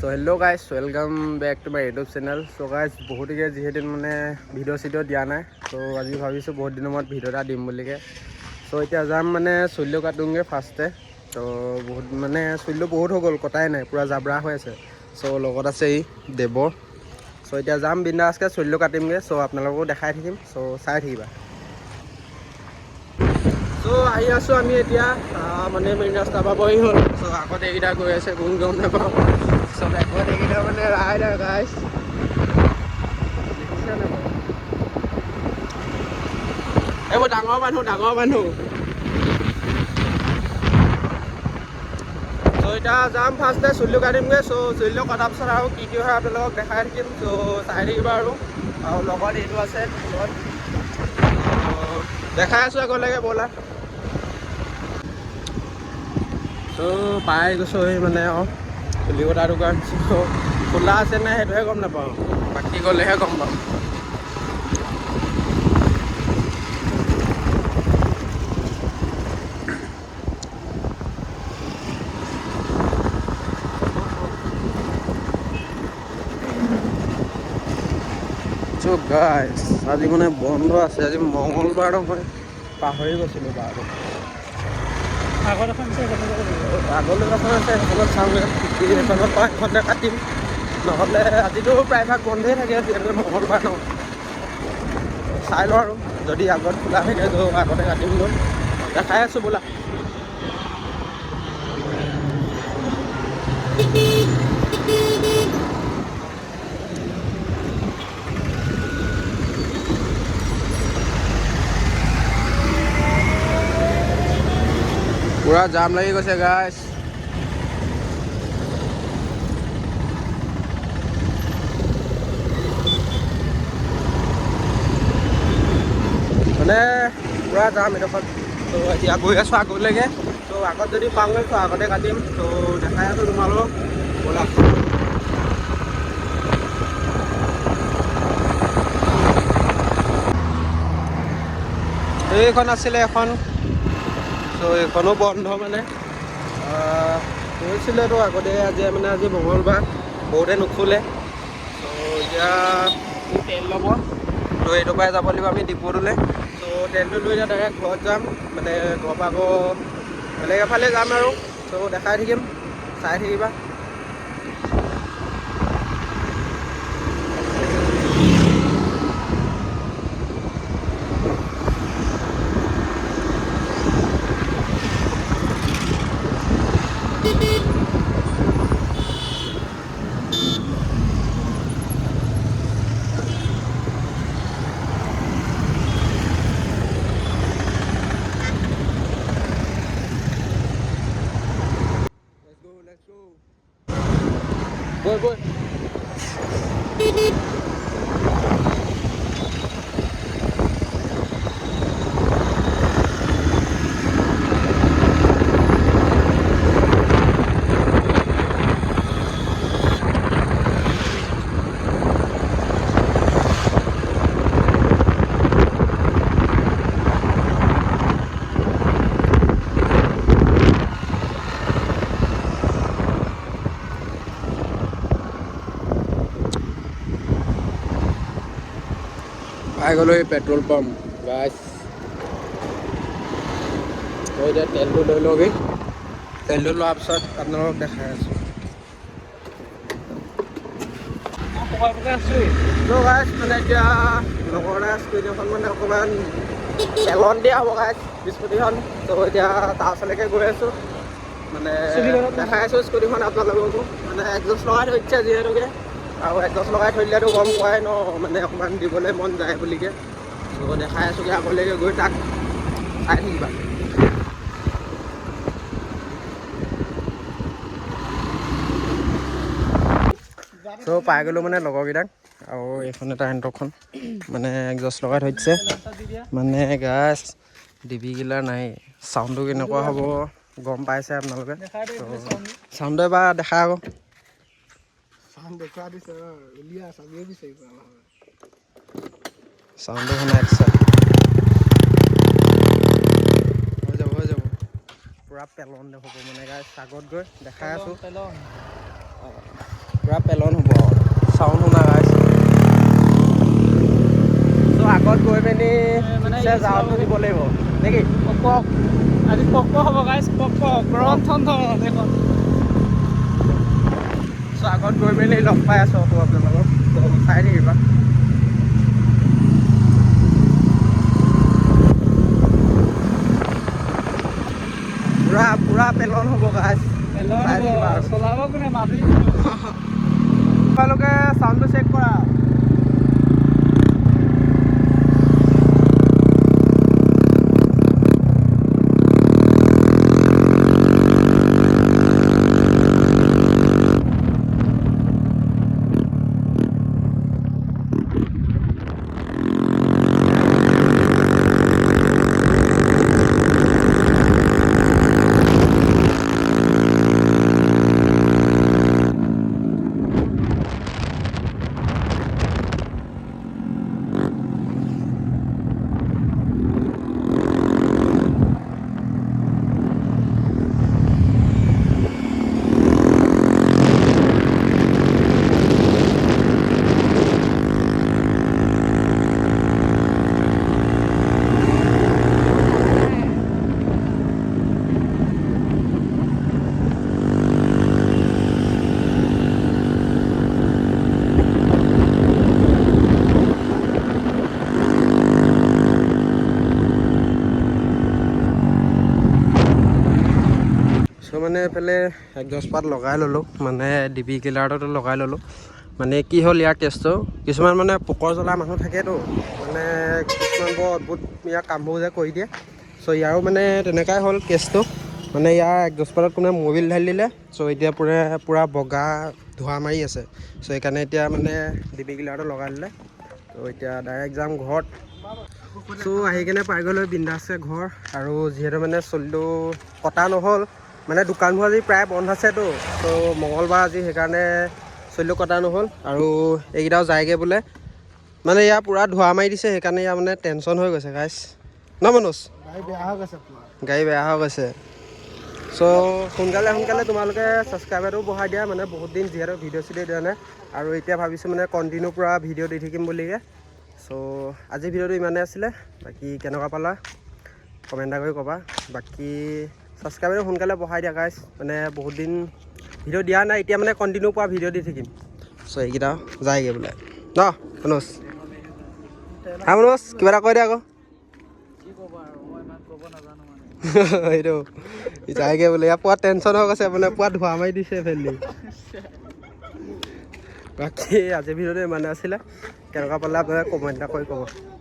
So hello guys, welcome back to my YouTube channel. So guys, বহুত দিকে যিহেতু মানে ভিডিঅ' দিয়া নাই, তো আজি ভাবিছোঁ বহুত দিনৰ মূৰত ভিডিঅ' এটা দিম বুলিকে। তো এতিয়া যাম মানে চুলিও কাটোঁগৈ ফাৰ্ষ্টে। তো বহুত মানে চুলিও বহুত হৈ গ'ল, কটাই নাই, পূৰা জাবৰা হৈ আছে। চ' লগত আছে এই দেৱ। চ' এতিয়া যাম বিন্দাছকৈ চুলিও কাটিমগৈ। চ' আপোনালোকো দেখাই থাকিম, চ' চাই থাকিবা। চ' আহি আছোঁ আমি এতিয়া মানে মেইন ৰাস্তা পাবহি হ'ল। চ' আগতে এইকেইটা গৈ আছে কোন গম নাপাওঁ। চ' আগতে এইকেইটা মানে ৰাইডাৰ গাইছ, দেখিছে নে? এইবোৰ ডাঙৰ মানুহ। চ' এতিয়া যাম ফাৰ্ষ্টে চুলিও কাটিমগৈ। চ' চুলিও কটাৰ পিছত আৰু কি হয় আপোনালোকক দেখাই থাকিম। চ' চাই থাকিবা আৰু লগত এইটো আছে দেখাই আছোঁ আগলৈকে ব'লা। চ' পাই গৈছোঁ এই মানে চুলি কটা দোকান। চ' খোলা আছে নে সেইটোহে গম নাপাওঁ, বাকী গ'লেহে গম পাম। চ' গাইছ আজি মানে বন্ধ আছে, আজি মঙলবাৰ নহয়, পাহৰি গৈছিলোঁ বাৰু। আগলৈ এখন আছে সেইখনত চাওঁগৈ, সেইখনত পাই সেইখনতে কাটিম। নহ'লে আজিতো প্ৰায়ভাগ বন্ধেই থাকে যিহেতু মঙলবাৰ ন। চাই লওঁ আৰু যদি আগত খোলা থাকে তো আগতে কাটিম গৈ। দেখাই আছোঁ বোলা। পুৰা জাম লাগি গৈছে গাইছ। মানে পুৰা যাম এডোখৰত। তো এতিয়া গৈ আছোঁ আগলৈকে। তো আগত যদি পাওঁগৈ তো আগতে কাটিম। তো দেখাই আছোঁ তোমালোকক ব'লা। এইখন আছিলে এখন, ত' এইখনো বন্ধ মানে কৈছিলেতো আগতে আজি মঙলবাৰ বহুতে নুখোলে। ত' এতিয়া তেল ল'ব, তো এইটোৰ পৰাই যাব লাগিব আমি ডিপুটোলৈ। ত' তেলটো লৈ এতিয়া ডাইৰেক্ট ঘৰত যাম, মানে ঘৰৰ পৰা আকৌ বেলেগ এফালে যাম আৰু। ত' দেখাই থাকিম, চাই থাকিবা। বৈ পাই গ'লোঁ এই পেট্ৰল পাম্প গাইছ। মই এতিয়া তেলটো লৈ লওঁগৈ, তেলটো লোৱাৰ পিছত আপোনালোকক দেখাই আছোঁ। তো গাইছ মানে এতিয়া লগৰ এটা স্কুটিখন মানে অকণমান তেলত দিয়া হ'ব গাইছ স্কুটিখন। তো এতিয়া তাৰ ওচৰলৈকে গৈ আছোঁ, মানে দেখাই আছোঁ স্কুটিখন আপোনালোককো। মানে একজষ্ট লগাই থৈ দিছে যিহেতুকে, আৰু একজষ্ট লগাই থৈ দিলেতো গম পোৱাই ন, মানে অকণমান দিবলৈ মন যায় বুলিকে। ত' দেখাই আছোঁগৈ আগলৈকে গৈ, তাক চাই থাকিবা। চ' পাই গ'লোঁ মানে লগৰকেইটাক, আৰু এইখন এটা এণ্টৰখন মানে একজষ্ট লগাই থৈ দিছে। মানে গাইছ ডিবিগিলা নাই, চাউণ্ডটো কেনেকুৱা হ'ব গম পাইছে আপোনালোকে। চাউণ্ডটো এবাৰ দেখা আকৌ। চাউণ্ডটো শুনাই দিছে, হৈ যাব পূৰা পেলন হ'ব মানে গাইছ। আগত গৈ দেখাই আছোঁ। পূৰা পেলন হ'ব চাউণ্ড শুনা গাইছ ত' আগত গৈ পিনি মানে যাওঁতে দিব লাগিব নেকি পক আজি পক হ'ব গাইছ পক গৰম ঠন এখন চ' আগত গৈ মেলি লগ পাই আছোঁ আকৌ আপোনালোকক ত' চাই থাকিবা পুৰা পেলন হ'ব গাইছ চলাব কোনে মাতি তোমালোকে চাউণ্ডটো চেক কৰা মানে এইফালে একজষ্ট পাত লগাই ল'লোঁ মানে ডিবি কিলাৰটো লগাই ল'লোঁ মানে কি হ'ল ইয়াৰ কেছটো কিছুমান মানে পোকৰ জ্বলা মানুহ থাকেতো মানে কিছুমান বৰ অদ্ভুত ইয়াৰ কামবোৰ যে কৰি দিয়ে চ' ইয়াৰো মানে তেনেকুৱাই হ'ল কেছটো মানে ইয়াৰ একজষ্ট পাতত কোনে মবিল ঢালি দিলে চ' এতিয়া পূৰা বগা ধোঁৱা মাৰি আছে চ' সেইকাৰণে এতিয়া মানে ডিবি কিলাৰটো লগাই দিলে ত' এতিয়া ডাইৰেক্ট যাম ঘৰত চ' আহি কেনে পাই গ'লৈ বিন্দাছে ঘৰ আৰু যিহেতু মানে চলিটো কটা নহ'ল মানে দোকানবোৰ আজি প্ৰায় বন্ধ আছেতো ত' মঙলবাৰ আজি সেইকাৰণে চলিটো কটা নহ'ল আৰু এইকেইটাও যায়গৈ বোলে মানে ইয়াৰ পূৰা ধোঁৱা মাৰি দিছে সেইকাৰণে ইয়াৰ মানে টেনশ্যন হৈ গৈছে গাইছ ন মনোজ গাড়ী বেয়া হৈ গৈছে চ' সোনকালে তোমালোকে ছাবস্ক্ৰাইবাৰটো বঢ়াই দিয়া মানে বহুত দিন যিহেতু ভিডিঅ' চিডিঅ' দিয়া নাই আৰু এতিয়া ভাবিছোঁ মানে কণ্টিনিউ পূৰা ভিডিঅ' দি থাকিম বুলিকৈ চ' আজি ভিডিঅ'টো ইমানেই আছিলে বাকী কেনেকুৱা পালা কমেণ্ট এটা কৰি ক'বা বাকী ছাবস্ক্ৰাইবাৰটো সোনকালে বঢ়াই দিয়া গাইছ মানে বহুত দিন ভিডিঅ' দিয়া নাই এতিয়া মানে কণ্টিনিউ পূৰা ভিডিঅ' দি থাকিম চ' এইকেইটা যায়গৈ বোলে ন মনোজ হা মনোজ কিবা এটা কৈ দিয়া আকৌ এইটো যায়গৈ বোলে ইয়াৰ পুৰা টেনশ্যন হৈ গৈছে মানে পুৰা ধোঁৱা মাৰি দিছে ফেলি বাকী আজিৰ ভিডিঅ'টো ইমানে আছিলে কেনেকুৱা পালে আপোনালোকে কমেণ্ট এটা কৰি ক'ব